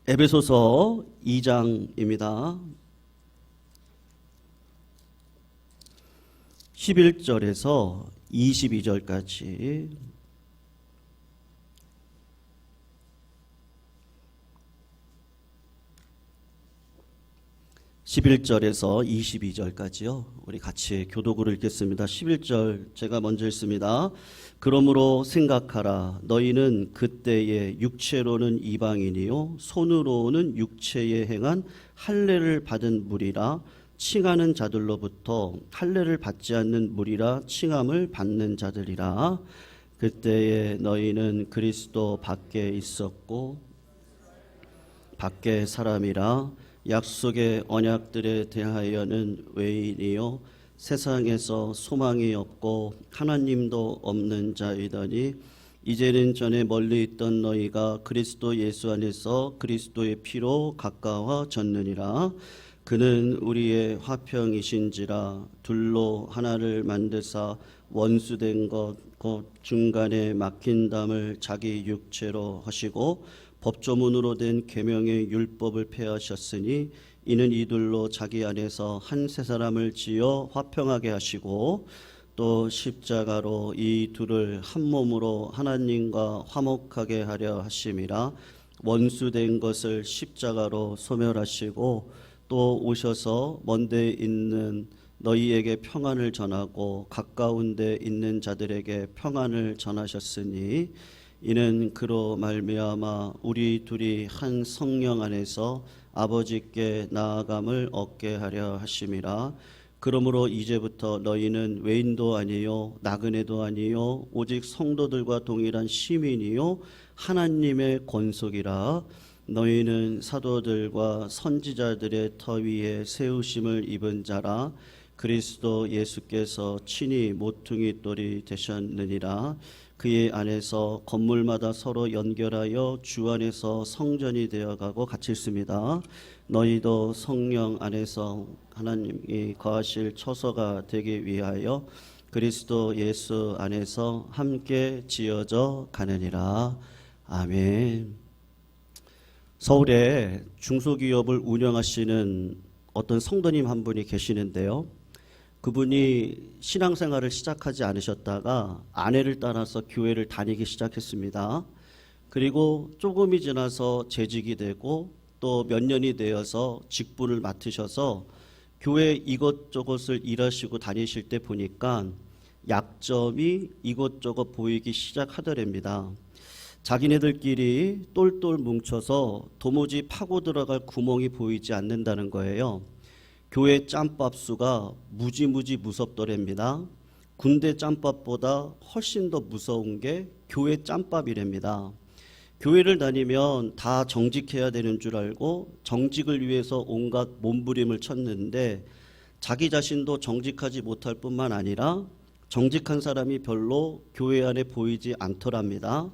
에베소서 2장입니다. 11절에서 22절까지 11절에서 22절까지요. 우리 같이 교독으로 읽겠습니다. 11절 제가 먼저 읽습니다. 그러므로 생각하라. 너희는 그때에 육체로는 이방인이요 손으로는 육체에 행한 할례를 받은 무리라. 칭하는 자들로부터 할례를 받지 않는 무리라 칭함을 받는 자들이라. 그때에 너희는 그리스도 밖에 있었고 밖에 사람이라. 약속의 언약들에 대하여는 외인이요 세상에서 소망이 없고 하나님도 없는 자이더니 이제는 전에 멀리 있던 너희가 그리스도 예수 안에서 그리스도의 피로 가까워졌느니라. 그는 우리의 화평이신지라. 둘로 하나를 만드사 원수된 것 곧 중간에 막힌 담을 자기 육체로 하시고 법조문으로 된 계명의 율법을 폐하셨으니 이는 이둘로 자기 안에서 한 세 사람을 지어 화평하게 하시고 또 십자가로 이 둘을 한 몸으로 하나님과 화목하게 하려 하심이라. 원수된 것을 십자가로 소멸하시고 또 오셔서 먼데 있는 너희에게 평안을 전하고 가까운 데 있는 자들에게 평안을 전하셨으니 이는 그로 말미암아 우리 둘이 한 성령 안에서 아버지께 나아감을 얻게 하려 하심이라. 그러므로 이제부터 너희는 외인도 아니요 나그네도 아니요 오직 성도들과 동일한 시민이요 하나님의 권속이라. 너희는 사도들과 선지자들의 터 위에 세우심을 입은 자라. 그리스도 예수께서 친히 모퉁이 돌이 되셨느니라. 그의 안에서 건물마다 서로 연결하여 주 안에서 성전이 되어가고 같이 있습니다. 너희도 성령 안에서 하나님이 거하실 처소가 되기 위하여 그리스도 예수 안에서 함께 지어져 가느니라. 아멘. 서울에 중소기업을 운영하시는 어떤 성도님 한 분이 계시는데요. 그분이 신앙생활을 시작하지 않으셨다가 아내를 따라서 교회를 다니기 시작했습니다. 그리고 조금이 지나서 재직이 되고 또 몇 년이 되어서 직분을 맡으셔서 교회 이것저것을 일하시고 다니실 때 보니까 약점이 이것저것 보이기 시작하더랍니다. 자기네들끼리 똘똘 뭉쳐서 도무지 파고 들어갈 구멍이 보이지 않는다는 거예요. 교회 짬밥수가 무지무지 무섭더랍니다. 군대 짬밥보다 훨씬 더 무서운 게 교회 짬밥이랍니다. 교회를 다니면 다 정직해야 되는 줄 알고 정직을 위해서 온갖 몸부림을 쳤는데 자기 자신도 정직하지 못할 뿐만 아니라 정직한 사람이 별로 교회 안에 보이지 않더랍니다.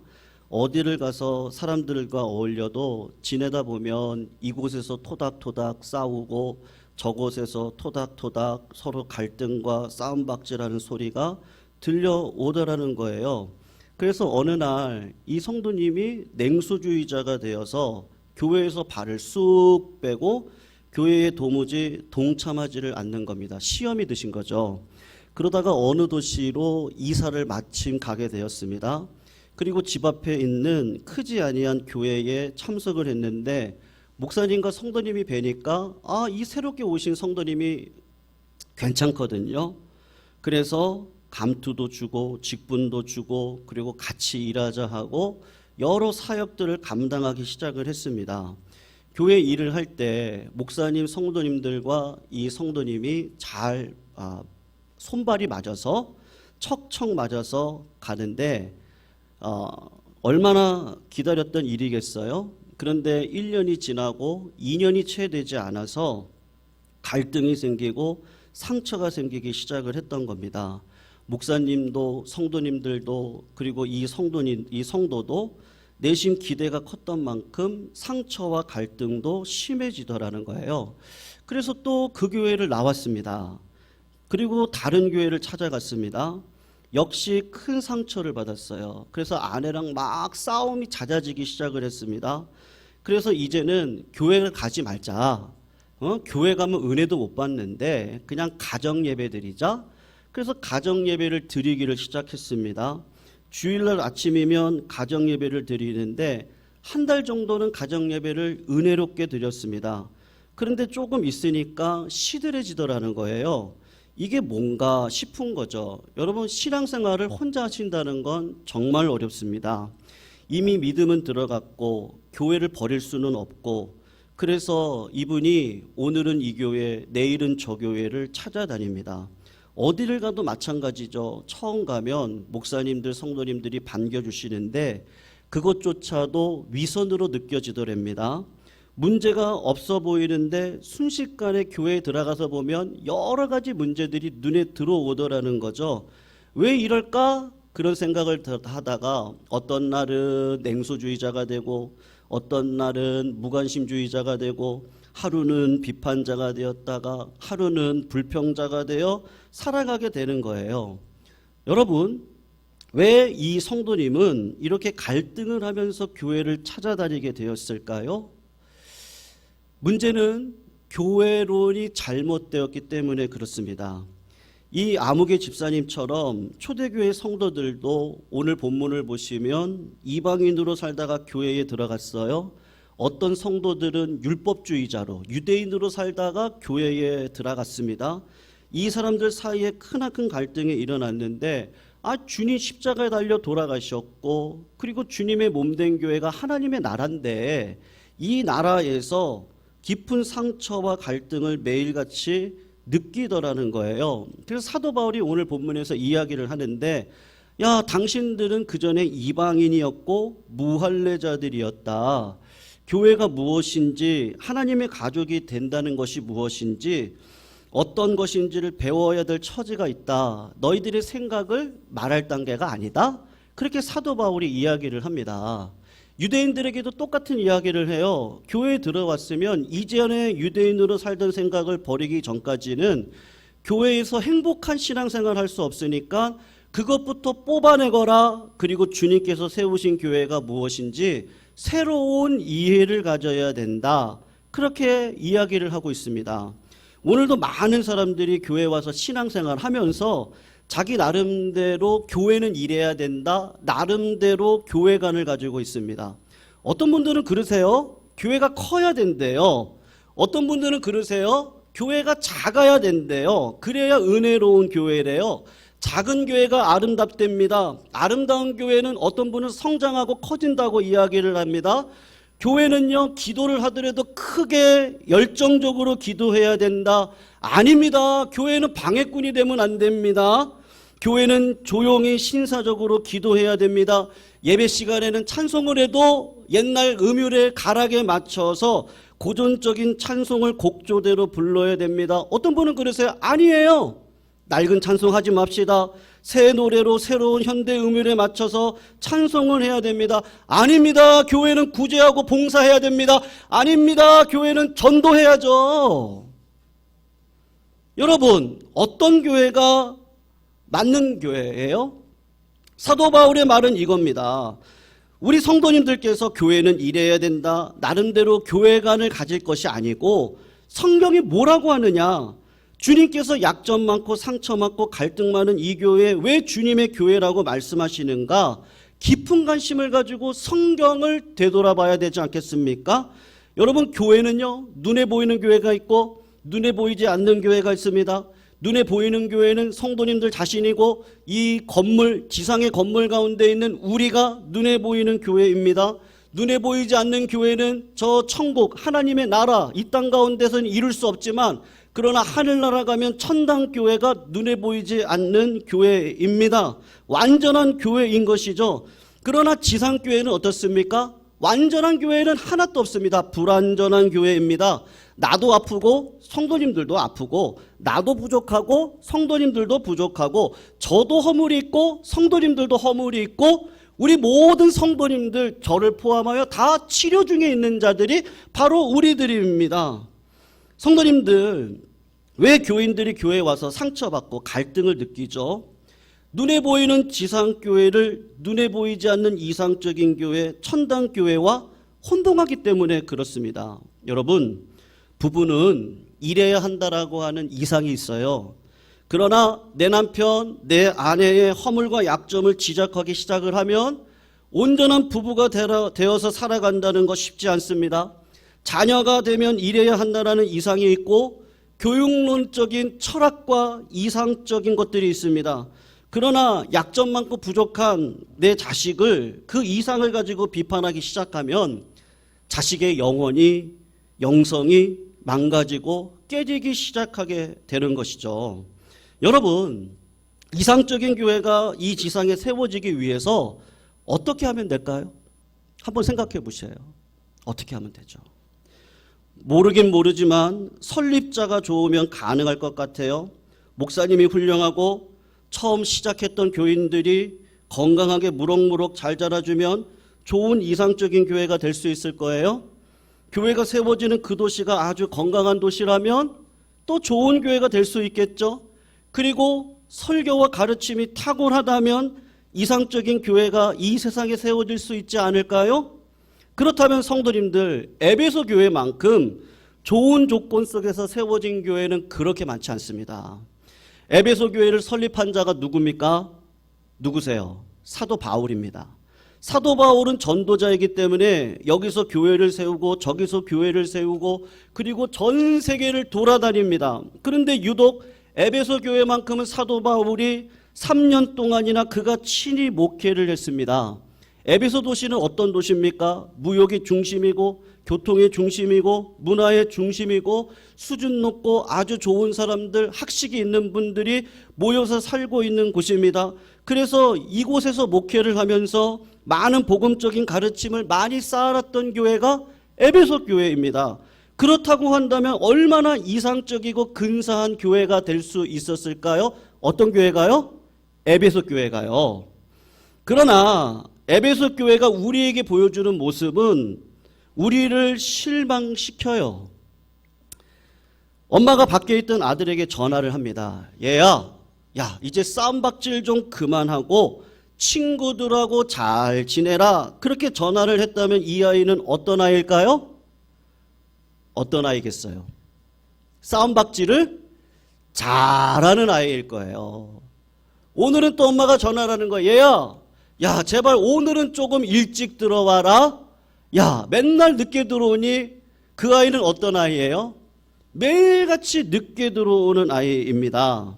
어디를 가서 사람들과 어울려도 지내다 보면 이곳에서 토닥토닥 싸우고 저곳에서 토닥토닥 서로 갈등과 싸움박질하는 소리가 들려오더라는 거예요. 그래서 어느 날 이 성도님이 냉소주의자가 되어서 교회에서 발을 쑥 빼고 교회에 도무지 동참하지를 않는 겁니다. 시험이 드신 거죠. 그러다가 어느 도시로 이사를 마침 가게 되었습니다. 그리고 집 앞에 있는 크지 아니한 교회에 참석을 했는데 목사님과 성도님이 뵈니까 이 새롭게 오신 성도님이 괜찮거든요. 그래서 감투도 주고 직분도 주고 그리고 같이 일하자 하고 여러 사역들을 감당하기 시작을 했습니다. 교회 일을 할 때 목사님 성도님들과 이 성도님이 잘 손발이 맞아서 척척 맞아서 가는데 얼마나 기다렸던 일이겠어요? 그런데 1년이 지나고 2년이 채 되지 않아서 갈등이 생기고 상처가 생기기 시작을 했던 겁니다. 목사님도 성도님들도 그리고 이 성도도 내심 기대가 컸던 만큼 상처와 갈등도 심해지더라는 거예요. 그래서 또 그 교회를 나왔습니다. 그리고 다른 교회를 찾아갔습니다. 역시 큰 상처를 받았어요. 그래서 아내랑 막 싸움이 잦아지기 시작을 했습니다. 그래서 이제는 교회를 가지 말자. 교회 가면 은혜도 못 받는데 그냥 가정 예배 드리자. 그래서 가정 예배를 드리기를 시작했습니다. 주일날 아침이면 가정 예배를 드리는데 한 달 정도는 가정 예배를 은혜롭게 드렸습니다. 그런데 조금 있으니까 시들해지더라는 거예요. 이게 뭔가 싶은 거죠. 여러분, 신앙생활을 혼자 하신다는 건 정말 어렵습니다. 이미 믿음은 들어갔고 교회를 버릴 수는 없고, 그래서 이분이 오늘은 이 교회, 내일은 저 교회를 찾아다닙니다. 어디를 가도 마찬가지죠. 처음 가면 목사님들, 성도님들이 반겨주시는데 그것조차도 위선으로 느껴지더랍니다. 문제가 없어 보이는데 순식간에 교회에 들어가서 보면 여러 가지 문제들이 눈에 들어오더라는 거죠. 왜 이럴까? 그런 생각을 하다가 어떤 날은 냉소주의자가 되고 어떤 날은 무관심주의자가 되고 하루는 비판자가 되었다가 하루는 불평자가 되어 살아가게 되는 거예요. 여러분, 왜 이 성도님은 이렇게 갈등을 하면서 교회를 찾아다니게 되었을까요? 문제는 교회론이 잘못되었기 때문에 그렇습니다. 이 아무개 집사님처럼 초대교회 성도들도 오늘 본문을 보시면 이방인으로 살다가 교회에 들어갔어요. 어떤 성도들은 율법주의자로 유대인으로 살다가 교회에 들어갔습니다. 이 사람들 사이에 크나큰 갈등이 일어났는데 주님 십자가에 달려 돌아가셨고, 그리고 주님의 몸된 교회가 하나님의 나라인데 이 나라에서 깊은 상처와 갈등을 매일같이 느끼더라는 거예요. 그래서 사도 바울이 오늘 본문에서 이야기를 하는데, 야, 당신들은 그전에 이방인이었고 무할례자들이었다. 교회가 무엇인지, 하나님의 가족이 된다는 것이 무엇인지, 어떤 것인지를 배워야 될 처지가 있다. 너희들의 생각을 말할 단계가 아니다. 그렇게 사도 바울이 이야기를 합니다. 유대인들에게도 똑같은 이야기를 해요. 교회에 들어왔으면 이전에 유대인으로 살던 생각을 버리기 전까지는 교회에서 행복한 신앙생활을 할 수 없으니까 그것부터 뽑아내거라. 그리고 주님께서 세우신 교회가 무엇인지 새로운 이해를 가져야 된다. 그렇게 이야기를 하고 있습니다. 오늘도 많은 사람들이 교회에 와서 신앙생활 하면서 자기 나름대로 교회는 이래야 된다, 나름대로 교회관을 가지고 있습니다. 어떤 분들은 그러세요. 교회가 커야 된대요. 어떤 분들은 그러세요. 교회가 작아야 된대요. 그래야 은혜로운 교회래요. 작은 교회가 아름답답니다. 아름다운 교회는 어떤 분은 성장하고 커진다고 이야기를 합니다. 교회는요, 기도를 하더라도 크게 열정적으로 기도해야 된다. 아닙니다. 교회는 방해꾼이 되면 안 됩니다. 교회는 조용히 신사적으로 기도해야 됩니다. 예배 시간에는 찬송을 해도 옛날 음율의 가락에 맞춰서 고전적인 찬송을 곡조대로 불러야 됩니다. 어떤 분은 그러세요. 아니에요. 낡은 찬송하지 맙시다. 새 노래로 새로운 현대 음율에 맞춰서 찬송을 해야 됩니다. 아닙니다. 교회는 구제하고 봉사해야 됩니다. 아닙니다. 교회는 전도해야죠. 여러분, 어떤 교회가 맞는 교회예요? 사도 바울의 말은 이겁니다. 우리 성도님들께서 교회는 이래야 된다, 나름대로 교회관을 가질 것이 아니고 성경이 뭐라고 하느냐, 주님께서 약점 많고 상처 많고 갈등 많은 이 교회 왜 주님의 교회라고 말씀하시는가, 깊은 관심을 가지고 성경을 되돌아봐야 되지 않겠습니까? 여러분, 교회는요, 눈에 보이는 교회가 있고 눈에 보이지 않는 교회가 있습니다. 눈에 보이는 교회는 성도님들 자신이고 이 건물, 지상의 건물 가운데 있는 우리가 눈에 보이는 교회입니다. 눈에 보이지 않는 교회는 저 천국, 하나님의 나라, 이 땅 가운데서는 이룰 수 없지만 그러나 하늘나라 가면 천당교회가 눈에 보이지 않는 교회입니다. 완전한 교회인 것이죠. 그러나 지상교회는 어떻습니까? 완전한 교회는 하나도 없습니다. 불완전한 교회입니다. 나도 아프고 성도님들도 아프고, 나도 부족하고 성도님들도 부족하고, 저도 허물이 있고 성도님들도 허물이 있고, 우리 모든 성도님들, 저를 포함하여 다 치료 중에 있는 자들이 바로 우리들입니다. 성도님들, 왜 교인들이 교회에 와서 상처받고 갈등을 느끼죠? 눈에 보이는 지상교회를 눈에 보이지 않는 이상적인 교회, 천당교회와 혼동하기 때문에 그렇습니다. 여러분, 부부는 일해야 한다라고 하는 이상이 있어요. 그러나 내 남편, 내 아내의 허물과 약점을 지적하기 시작을 하면 온전한 부부가 되어서 살아간다는 거 쉽지 않습니다. 자녀가 되면 일해야 한다는 이상이 있고 교육론적인 철학과 이상적인 것들이 있습니다. 그러나 약점 많고 부족한 내 자식을 그 이상을 가지고 비판하기 시작하면 자식의 영성이 망가지고 깨지기 시작하게 되는 것이죠. 여러분, 이상적인 교회가 이 지상에 세워지기 위해서 어떻게 하면 될까요? 한번 생각해 보세요. 어떻게 하면 되죠? 모르긴 모르지만 설립자가 좋으면 가능할 것 같아요. 목사님이 훌륭하고 처음 시작했던 교인들이 건강하게 무럭무럭 잘 자라주면 좋은 이상적인 교회가 될 수 있을 거예요. 교회가 세워지는 그 도시가 아주 건강한 도시라면 또 좋은 교회가 될 수 있겠죠. 그리고 설교와 가르침이 탁월하다면 이상적인 교회가 이 세상에 세워질 수 있지 않을까요? 그렇다면 성도님들, 에베소 교회만큼 좋은 조건 속에서 세워진 교회는 그렇게 많지 않습니다. 에베소 교회를 설립한 자가 누굽니까? 누구세요? 사도 바울입니다. 사도 바울은 전도자이기 때문에 여기서 교회를 세우고 저기서 교회를 세우고 그리고 전 세계를 돌아다닙니다. 그런데 유독 에베소 교회만큼은 사도 바울이 3년 동안이나 그가 친히 목회를 했습니다. 에베소 도시는 어떤 도시입니까? 무역의 중심이고 교통의 중심이고 문화의 중심이고 수준 높고 아주 좋은 사람들, 학식이 있는 분들이 모여서 살고 있는 곳입니다. 그래서 이곳에서 목회를 하면서 많은 복음적인 가르침을 많이 쌓아놨던 교회가 에베소 교회입니다. 그렇다고 한다면 얼마나 이상적이고 근사한 교회가 될 수 있었을까요? 어떤 교회가요? 에베소 교회가요. 그러나 에베소 교회가 우리에게 보여주는 모습은 우리를 실망시켜요. 엄마가 밖에 있던 아들에게 전화를 합니다. 얘야, 야, 이제 싸움박질 좀 그만하고 친구들하고 잘 지내라. 그렇게 전화를 했다면 이 아이는 어떤 아이일까요? 어떤 아이겠어요? 싸움박질을 잘하는 아이일 거예요. 오늘은 또 엄마가 전화를 하는 거예요. 얘야, 야, 제발 오늘은 조금 일찍 들어와라. 야, 맨날 늦게 들어오니? 그 아이는 어떤 아이예요? 매일같이 늦게 들어오는 아이입니다.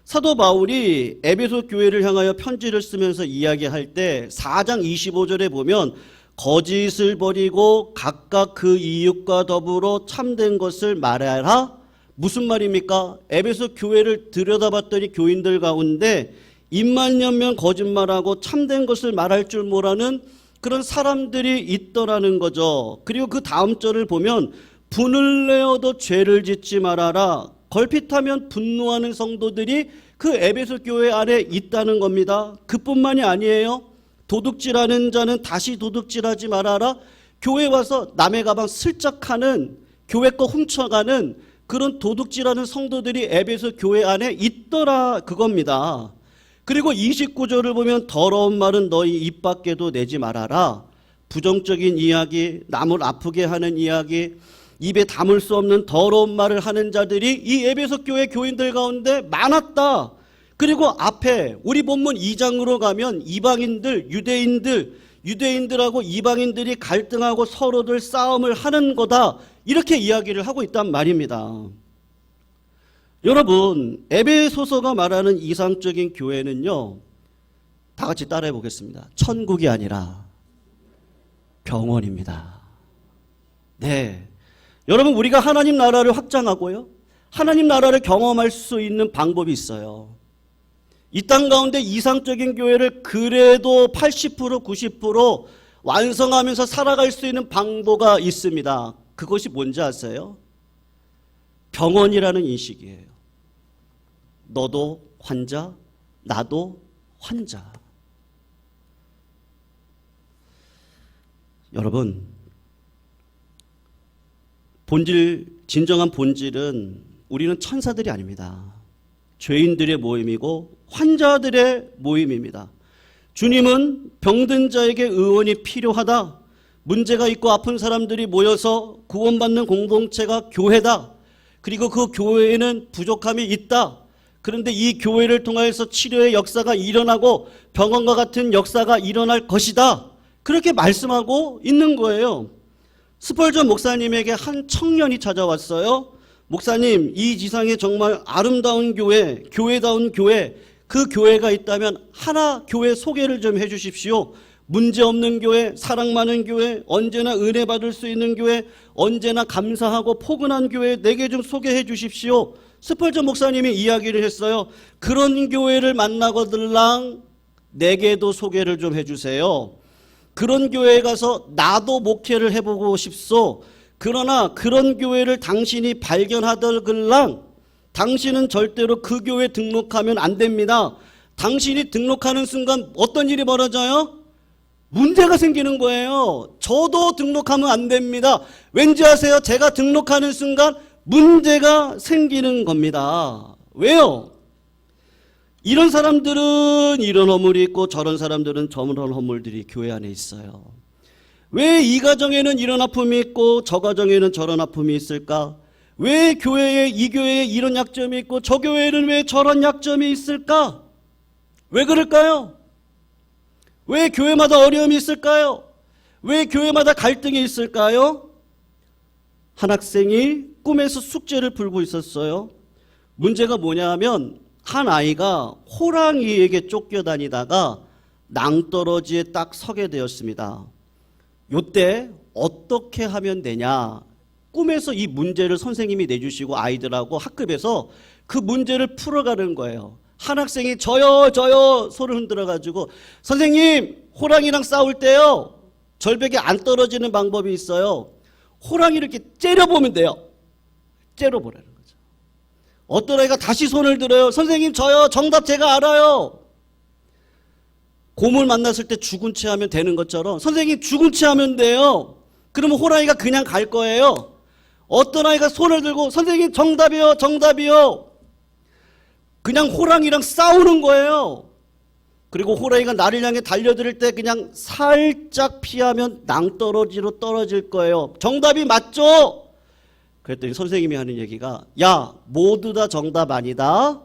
사도 바울이 에베소 교회를 향하여 편지를 쓰면서 이야기할 때 4장 25절에 보면 거짓을 버리고 각각 그 이웃과 더불어 참된 것을 말하라. 무슨 말입니까? 에베소 교회를 들여다봤더니 교인들 가운데 입만여면 거짓말하고 참된 것을 말할 줄 모르는 그런 사람들이 있더라는 거죠. 그리고 그 다음 절을 보면 분을 내어도 죄를 짓지 말아라. 걸핏하면 분노하는 성도들이 그 에베소 교회 안에 있다는 겁니다. 그뿐만이 아니에요. 도둑질하는 자는 다시 도둑질하지 말아라. 교회 와서 남의 가방 슬쩍하는, 교회 거 훔쳐가는 그런 도둑질하는 성도들이 에베소 교회 안에 있더라, 그겁니다. 그리고 29절을 보면 더러운 말은 너희 입 밖에도 내지 말아라. 부정적인 이야기, 남을 아프게 하는 이야기, 입에 담을 수 없는 더러운 말을 하는 자들이 이 에베소 교회 교인들 가운데 많았다. 그리고 앞에 우리 본문 2장으로 가면 이방인들, 유대인들하고 이방인들이 갈등하고 서로들 싸움을 하는 거다. 이렇게 이야기를 하고 있단 말입니다. 여러분, 에베소서가 말하는 이상적인 교회는요, 다 같이 따라해 보겠습니다. 천국이 아니라 병원입니다. 네. 여러분, 우리가 하나님 나라를 확장하고요, 하나님 나라를 경험할 수 있는 방법이 있어요. 이 땅 가운데 이상적인 교회를 그래도 80%, 90% 완성하면서 살아갈 수 있는 방법이 있습니다. 그것이 뭔지 아세요? 병원이라는 인식이에요. 너도 환자, 나도 환자. 여러분, 진정한 본질은 우리는 천사들이 아닙니다. 죄인들의 모임이고 환자들의 모임입니다. 주님은 병든 자에게 의원이 필요하다. 문제가 있고 아픈 사람들이 모여서 구원받는 공동체가 교회다. 그리고 그 교회에는 부족함이 있다. 그런데 이 교회를 통해서 치료의 역사가 일어나고 병원과 같은 역사가 일어날 것이다. 그렇게 말씀하고 있는 거예요. 스펄전 목사님에게 한 청년이 찾아왔어요. 목사님, 이 지상에 정말 아름다운 교회, 교회다운 교회, 그 교회가 있다면 하나 교회 소개를 좀 해주십시오. 문제없는 교회, 사랑 많은 교회, 언제나 은혜 받을 수 있는 교회, 언제나 감사하고 포근한 교회 내게 좀 소개해 주십시오. 스펄전 목사님이 이야기를 했어요. 그런 교회를 만나거들랑 내게도 소개를 좀 해주세요. 그런 교회에 가서 나도 목회를 해보고 싶소. 그러나 그런 교회를 당신이 발견하더글랑 당신은 절대로 그 교회 등록하면 안 됩니다. 당신이 등록하는 순간 어떤 일이 벌어져요? 문제가 생기는 거예요. 저도 등록하면 안 됩니다. 왠지 아세요? 제가 등록하는 순간 문제가 생기는 겁니다. 왜요? 이런 사람들은 이런 허물이 있고 저런 사람들은 저런 허물들이 교회 안에 있어요. 왜 이 가정에는 이런 아픔이 있고 저 가정에는 저런 아픔이 있을까? 왜 교회에 이 교회에 이런 약점이 있고 저 교회에는 왜 저런 약점이 있을까? 왜 그럴까요? 왜 교회마다 어려움이 있을까요? 왜 교회마다 갈등이 있을까요? 한 학생이 꿈에서 숙제를 풀고 있었어요. 문제가 뭐냐 하면 한 아이가 호랑이에게 쫓겨다니다가 낭떠러지에 딱 서게 되었습니다. 요때 어떻게 하면 되냐? 꿈에서 이 문제를 선생님이 내주시고 아이들하고 학급에서 그 문제를 풀어가는 거예요. 한 학생이 저요 손을 흔들어가지고 선생님 호랑이랑 싸울 때요 절벽에 안 떨어지는 방법이 있어요. 호랑이를 이렇게 째려보면 돼요. 째려보라는 거죠. 어떤 아이가 다시 손을 들어요. 선생님 저요 정답 제가 알아요. 곰을 만났을 때 죽은 채 하면 되는 것처럼 선생님 죽은 채 하면 돼요. 그러면 호랑이가 그냥 갈 거예요. 어떤 아이가 손을 들고 선생님 정답이요 정답이요. 그냥 호랑이랑 싸우는 거예요. 그리고 호랑이가 나를 향해 달려들 때 그냥 살짝 피하면 낭떠러지로 떨어질 거예요. 정답이 맞죠? 그랬더니 선생님이 하는 얘기가 야 모두 다 정답 아니다.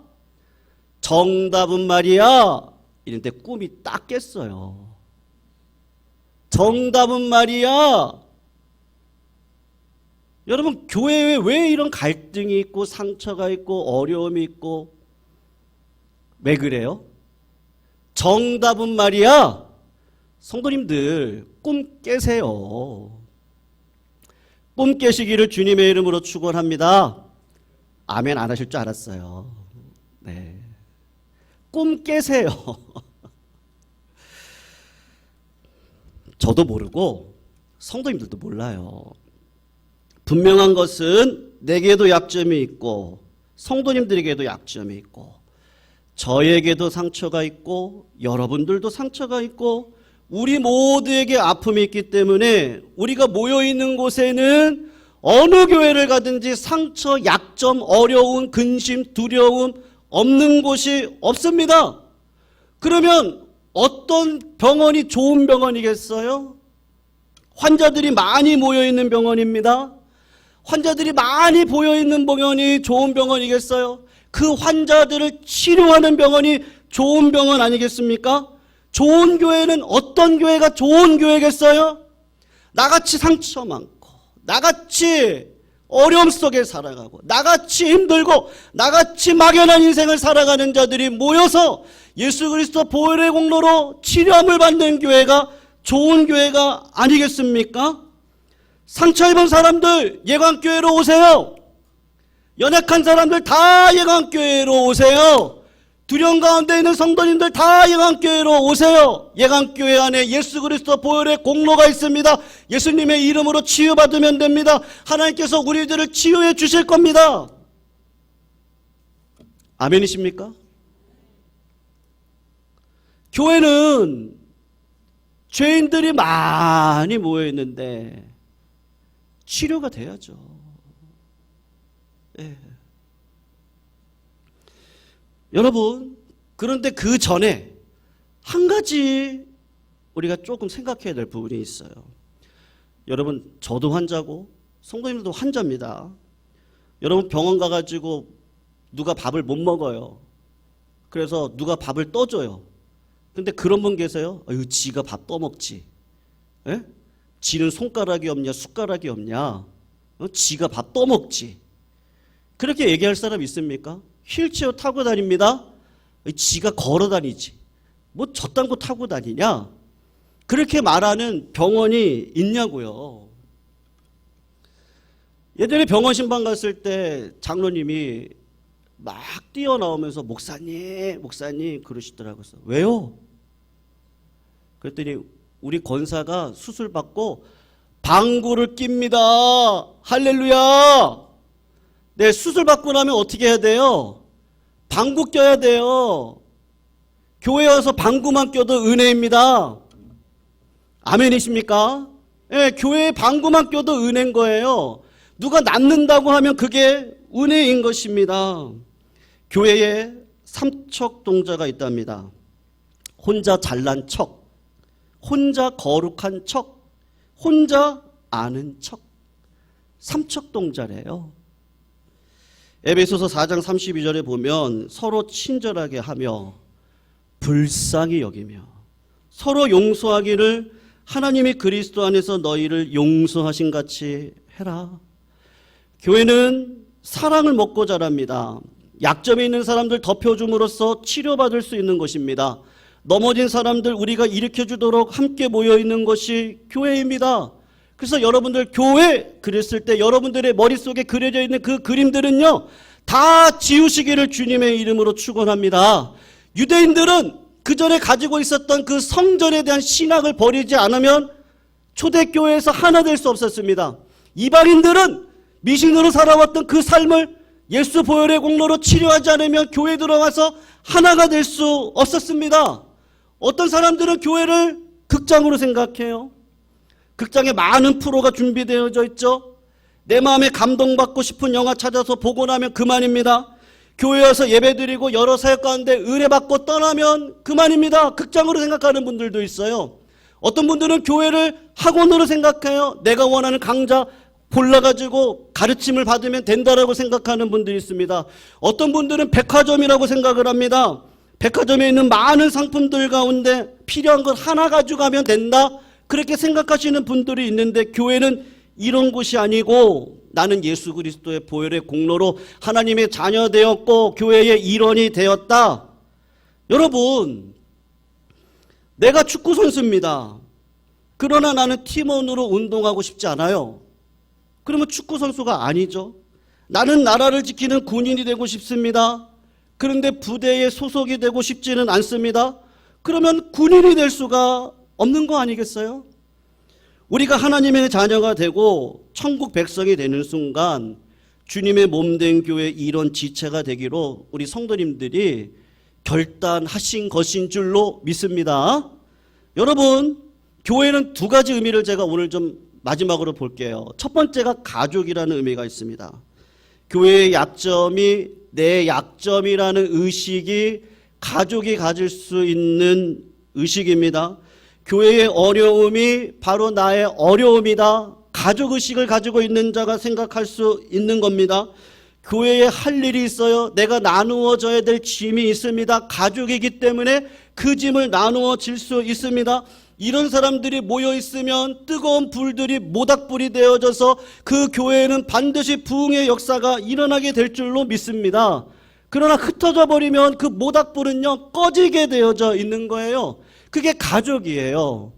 정답은 말이야. 이런데 꿈이 딱 깼어요. 정답은 말이야. 여러분 교회에 왜 이런 갈등이 있고 상처가 있고 어려움이 있고 왜 그래요? 정답은 말이야. 성도님들 꿈 깨세요. 꿈 깨시기를 주님의 이름으로 축원합니다. 아멘 안 하실 줄 알았어요. 네. 꿈 깨세요. 저도 모르고 성도님들도 몰라요. 분명한 것은 내게도 약점이 있고 성도님들에게도 약점이 있고 저에게도 상처가 있고 여러분들도 상처가 있고 우리 모두에게 아픔이 있기 때문에 우리가 모여있는 곳에는 어느 교회를 가든지 상처, 약점, 어려움, 근심, 두려움 없는 곳이 없습니다. 그러면 어떤 병원이 좋은 병원이겠어요? 환자들이 많이 모여있는 병원입니다. 환자들이 많이 보여있는 병원이 좋은 병원이겠어요? 그 환자들을 치료하는 병원이 좋은 병원 아니겠습니까? 좋은 교회는 어떤 교회가 좋은 교회겠어요? 나같이 상처 많고 나같이 어려움 속에 살아가고 나같이 힘들고 나같이 막연한 인생을 살아가는 자들이 모여서 예수 그리스도 보혈의 공로로 치료함을 받는 교회가 좋은 교회가 아니겠습니까? 상처 입은 사람들 예강교회로 오세요. 연약한 사람들 다 예강교회로 오세요. 두려움 가운데 있는 성도님들 다 예강교회로 오세요. 예강교회 안에 예수 그리스도 보혈의 공로가 있습니다. 예수님의 이름으로 치유받으면 됩니다. 하나님께서 우리들을 치유해 주실 겁니다. 아멘이십니까? 교회는 죄인들이 많이 모여 있는데 치료가 돼야죠. 예. 여러분, 그런데 그 전에 한 가지 우리가 조금 생각해야 될 부분이 있어요. 여러분, 저도 환자고 성도님들도 환자입니다. 여러분, 병원 가가지고 누가 밥을 못 먹어요. 그래서 누가 밥을 떠줘요. 근데 그런 분 계세요? 아유, 지가 밥 떠먹지. 에? 지는 손가락이 없냐 숟가락이 없냐. 지가 밥 떠먹지. 그렇게 얘기할 사람 있습니까? 휠체어 타고 다닙니다. 지가 걸어 다니지. 뭐 저딴 거 타고 다니냐. 그렇게 말하는 병원이 있냐고요. 예전에 병원 신방 갔을 때 장로님이 막 뛰어나오면서 목사님 그러시더라고요. 왜요? 그랬더니 우리 권사가 수술 받고 방구를 낍니다. 할렐루야. 네, 수술 받고 나면 어떻게 해야 돼요? 방구 껴야 돼요. 교회 와서 방구만 껴도 은혜입니다. 아멘이십니까? 네, 교회에 방구만 껴도 은혜인 거예요. 누가 낫는다고 하면 그게 은혜인 것입니다. 교회에 삼척동자가 있답니다. 혼자 잘난 척, 혼자 거룩한 척, 혼자 아는 척. 삼척동자래요. 에베소서 4장 32절에 보면 서로 친절하게 하며 불쌍히 여기며 서로 용서하기를 하나님이 그리스도 안에서 너희를 용서하신 같이 해라. 교회는 사랑을 먹고 자랍니다. 약점이 있는 사람들 덮여줌으로써 치료받을 수 있는 것입니다. 넘어진 사람들 우리가 일으켜주도록 함께 모여있는 것이 교회입니다. 그래서 여러분들 교회 그랬을 때 여러분들의 머릿속에 그려져 있는 그 그림들은요, 다 지우시기를 주님의 이름으로 축원합니다. 유대인들은 그 전에 가지고 있었던 그 성전에 대한 신학을 버리지 않으면 초대교회에서 하나 될 수 없었습니다. 이방인들은 미신으로 살아왔던 그 삶을 예수 보혈의 공로로 치료하지 않으면 교회에 들어가서 하나가 될 수 없었습니다. 어떤 사람들은 교회를 극장으로 생각해요. 극장에 많은 프로가 준비되어져 있죠. 내 마음에 감동받고 싶은 영화 찾아서 보고 나면 그만입니다. 교회 와서 예배드리고 여러 사역 가운데 의뢰받고 떠나면 그만입니다. 극장으로 생각하는 분들도 있어요. 어떤 분들은 교회를 학원으로 생각해요. 내가 원하는 강좌 골라가지고 가르침을 받으면 된다라고 생각하는 분들이 있습니다. 어떤 분들은 백화점이라고 생각을 합니다. 백화점에 있는 많은 상품들 가운데 필요한 것 하나 가져가면 된다, 그렇게 생각하시는 분들이 있는데, 교회는 이런 곳이 아니고 나는 예수 그리스도의 보혈의 공로로 하나님의 자녀 되었고 교회의 일원이 되었다. 여러분, 내가 축구 선수입니다. 그러나 나는 팀원으로 운동하고 싶지 않아요. 그러면 축구 선수가 아니죠. 나는 나라를 지키는 군인이 되고 싶습니다. 그런데 부대에 소속이 되고 싶지는 않습니다. 그러면 군인이 될 수가 없는 거 아니겠어요? 우리가 하나님의 자녀가 되고 천국 백성이 되는 순간 주님의 몸된 교회 이런 지체가 되기로 우리 성도님들이 결단하신 것인 줄로 믿습니다. 여러분, 교회는 두 가지 의미를 제가 오늘 좀 마지막으로 볼게요. 첫 번째가 가족이라는 의미가 있습니다. 교회의 약점이 내 약점이라는 의식이 가족이 가질 수 있는 의식입니다. 교회의 어려움이 바로 나의 어려움이다. 가족의식을 가지고 있는 자가 생각할 수 있는 겁니다. 교회에 할 일이 있어요. 내가 나누어져야 될 짐이 있습니다. 가족이기 때문에 그 짐을 나누어 질 수 있습니다. 이런 사람들이 모여 있으면 뜨거운 불들이 모닥불이 되어져서 그 교회에는 반드시 부흥의 역사가 일어나게 될 줄로 믿습니다. 그러나 흩어져 버리면 그 모닥불은요, 꺼지게 되어져 있는 거예요. 그게 가족이에요.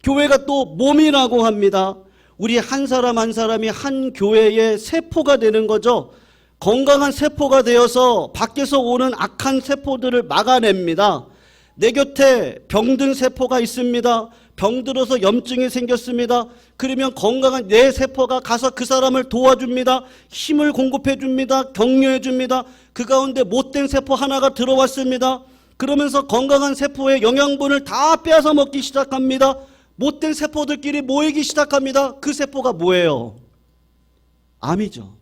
교회가 또 몸이라고 합니다. 우리 한 사람 한 사람이 한 교회의 세포가 되는 거죠. 건강한 세포가 되어서 밖에서 오는 악한 세포들을 막아냅니다. 내 곁에 병든 세포가 있습니다. 병들어서 염증이 생겼습니다. 그러면 건강한 내 세포가 가서 그 사람을 도와줍니다. 힘을 공급해 줍니다. 격려해 줍니다. 그 가운데 못된 세포 하나가 들어왔습니다. 그러면서 건강한 세포의 영양분을 다 빼앗아 먹기 시작합니다. 못된 세포들끼리 모이기 시작합니다. 그 세포가 뭐예요? 암이죠.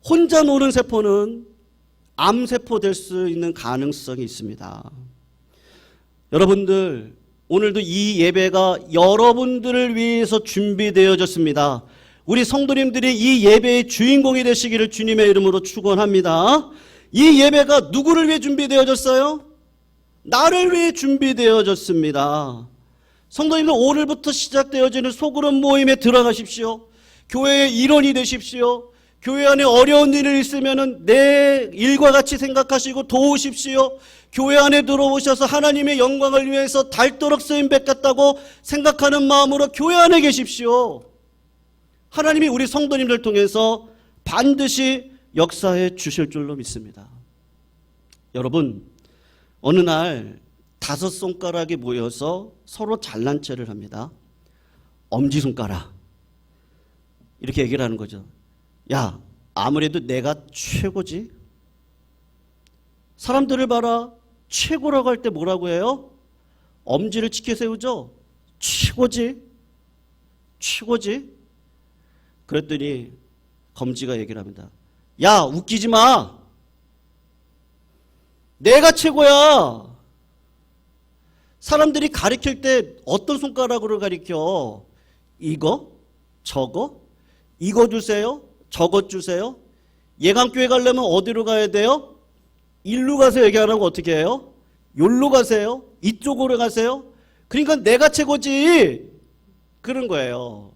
혼자 노는 세포는 암세포 될 수 있는 가능성이 있습니다. 여러분들, 오늘도 이 예배가 여러분들을 위해서 준비되어졌습니다. 우리 성도님들이 이 예배의 주인공이 되시기를 주님의 이름으로 축원합니다. 이 예배가 누구를 위해 준비되어졌어요? 나를 위해 준비되어졌습니다. 성도님들, 오늘부터 시작되어지는 소그룹 모임에 들어가십시오. 교회의 일원이 되십시오. 교회 안에 어려운 일이 있으면 내 일과 같이 생각하시고 도우십시오. 교회 안에 들어오셔서 하나님의 영광을 위해서 닳도록 쓰임 뵙겠다고 생각하는 마음으로 교회 안에 계십시오. 하나님이 우리 성도님들 통해서 반드시 역사해 주실 줄로 믿습니다. 여러분, 어느 날 5손가락이 모여서 서로 잘난 체를 합니다. 엄지손가락. 이렇게 얘기를 하는 거죠. 야, 아무래도 내가 최고지? 사람들을 봐라. 최고라고 할 때 뭐라고 해요? 엄지를 치켜 세우죠? 최고지? 최고지? 그랬더니 검지가 얘기를 합니다. 야, 웃기지 마. 내가 최고야. 사람들이 가리킬 때 어떤 손가락으로 가리켜? 이거? 저거? 이거 주세요? 저것 주세요? 예감교회 가려면 어디로 가야 돼요? 일로 가세요. 얘기 안 하고 어떻게 해요? 요로 가세요. 이쪽으로 가세요. 그러니까 내가 최고지. 그런 거예요.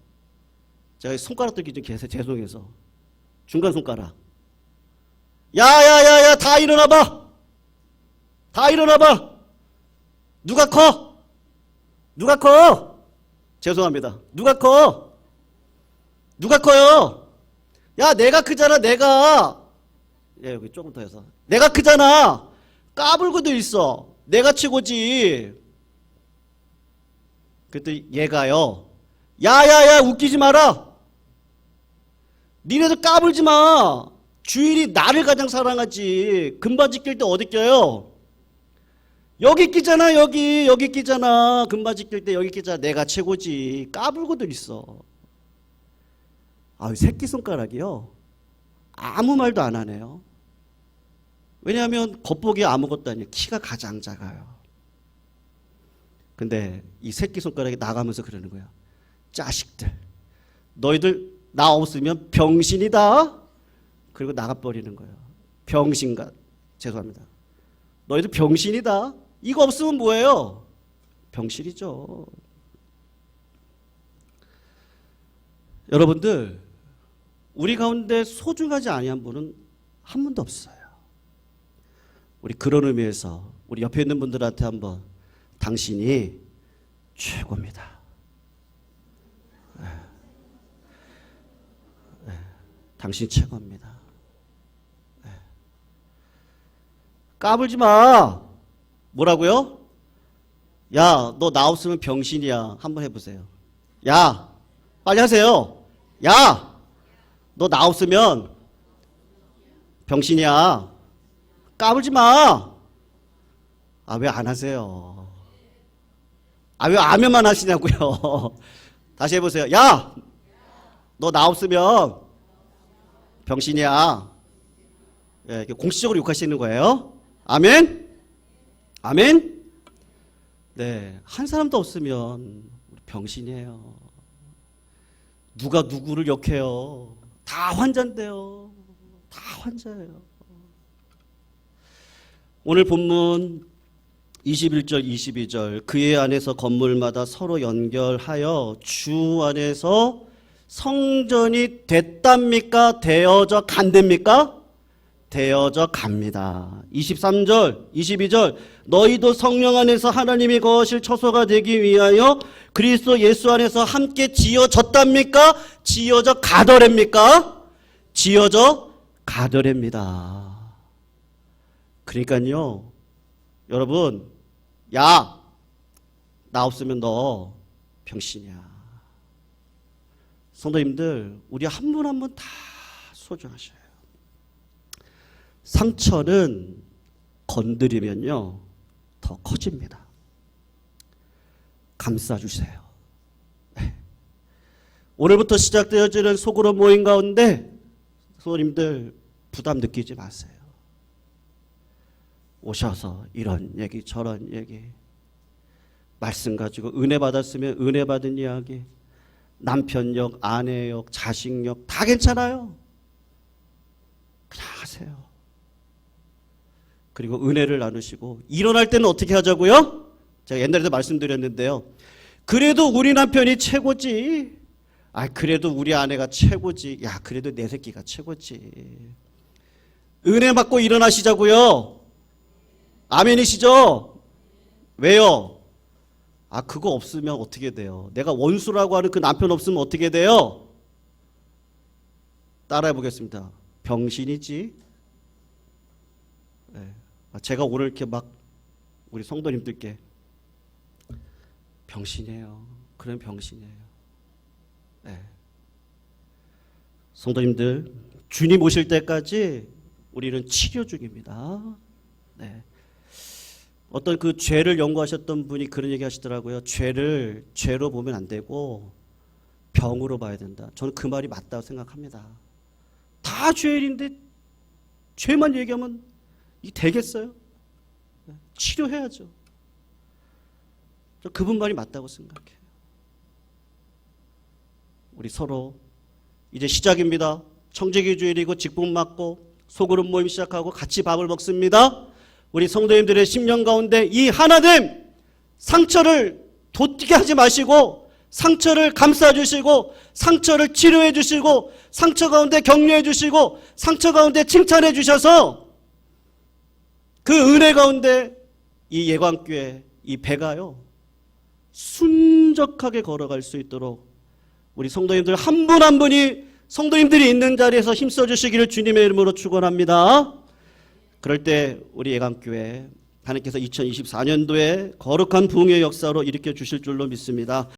제가 손가락 들기 좀 죄송해서. 중간 손가락. 야야야야, 다 일어나봐. 다 일어나봐. 누가 커? 누가 커? 죄송합니다. 누가 커? 누가 커요? 야, 내가 크잖아. 내가. 예, 여기 조금 더 해서. 내가 크잖아. 까불고도 있어. 내가 최고지. 그랬더니 얘가요. 야야야, 웃기지 마라. 니네들 까불지 마. 주일이 나를 가장 사랑하지. 금바지 낄 때 어디 껴요? 여기 끼잖아. 여기 끼잖아. 금바지 낄 때 여기 끼잖아. 내가 최고지. 까불고도 있어. 아, 새끼손가락이요. 아무 말도 안 하네요. 왜냐하면 겉보기에 아무것도 아니에요. 키가 가장 작아요. 근데 이 새끼손가락이 나가면서 그러는 거야. 자식들, 너희들 나 없으면 병신이다. 그리고 나가버리는 거예요. 병신가. 죄송합니다. 너희들 병신이다. 이거 없으면 뭐예요? 병신이죠. 여러분들, 우리 가운데 소중하지 아니한 분은 한 분도 없어요. 우리 그런 의미에서 우리 옆에 있는 분들한테 한번 당신이 최고입니다. 네. 네. 당신 최고입니다. 네. 까불지 마. 뭐라고요? 야, 너 나 없으면 병신이야. 한번 해보세요. 야, 빨리 하세요. 야, 너 나 없으면 병신이야. 까불지 마. 아, 왜 안 하세요? 아, 왜 아면만 하시냐고요? 다시 해보세요. 야, 너 나 없으면 병신이야. 예, 공식적으로 욕하시는 거예요. 아멘? 아멘? 네, 한 사람도 없으면 병신이에요. 누가 누구를 욕해요? 다 환자인데요. 다 환자예요. 오늘 본문 21절 22절, 그의 안에서 건물마다 서로 연결하여 주 안에서 성전이 됐답니까? 되어져 간답니까? 되어져 갑니다. 23절 22절, 너희도 성령 안에서 하나님이 거하실 처소가 되기 위하여 그리스도 예수 안에서 함께 지어졌답니까? 지어져 가더랍니까? 지어져 가더랍니다. 그러니까요, 여러분, 야, 나 없으면 너 병신이야. 성도님들, 우리 한 분 한 분 다 소중하셔요. 상처는 건드리면요 더 커집니다. 감싸주세요. 네. 오늘부터 시작되어지는 소그룹 모임 가운데 성도님들 부담 느끼지 마세요. 오셔서 이런 얘기 저런 얘기 말씀 가지고 은혜 받았으면 은혜 받은 이야기, 남편 역, 아내 역, 자식 역 다 괜찮아요. 그냥 하세요. 그리고 은혜를 나누시고 일어날 때는 어떻게 하자고요? 제가 옛날에도 말씀드렸는데요. 그래도 우리 남편이 최고지. 그래도 우리 아내가 최고지. 야, 그래도 내 새끼가 최고지. 은혜 받고 일어나시자고요. 아멘이시죠? 왜요? 그거 없으면 어떻게 돼요? 내가 원수라고 하는 그 남편 없으면 어떻게 돼요? 따라해 보겠습니다. 병신이지. 네. 제가 오늘 이렇게 막 우리 성도님들께 병신이에요. 그런 병신이에요. 네. 성도님들, 주님 오실 때까지 우리는 치료 중입니다. 네. 어떤 그 죄를 연구하셨던 분이 그런 얘기 하시더라고요. 죄를 죄로 보면 안 되고 병으로 봐야 된다. 저는 그 말이 맞다고 생각합니다. 다 죄인인데 죄만 얘기하면 이게 되겠어요? 치료해야죠. 저 그분 말이 맞다고 생각해요. 우리 서로 이제 시작입니다. 청지기 주일이고 직분 맞고 소그룹 모임 시작하고 같이 밥을 먹습니다. 우리 성도님들의 심령 가운데 이 하나님 상처를 돋게 하지 마시고 상처를 감싸 주시고 상처를 치료해 주시고 상처 가운데 격려해 주시고 상처 가운데 칭찬해 주셔서 그 은혜 가운데 이 예광교회 이 배가요 순적하게 걸어갈 수 있도록 우리 성도님들 한 분 한 분이 성도님들이 있는 자리에서 힘써 주시기를 주님의 이름으로 축원합니다. 그럴 때 우리 예강교회 하나님께서 2024년도에 거룩한 부흥의 역사로 일으켜 주실 줄로 믿습니다.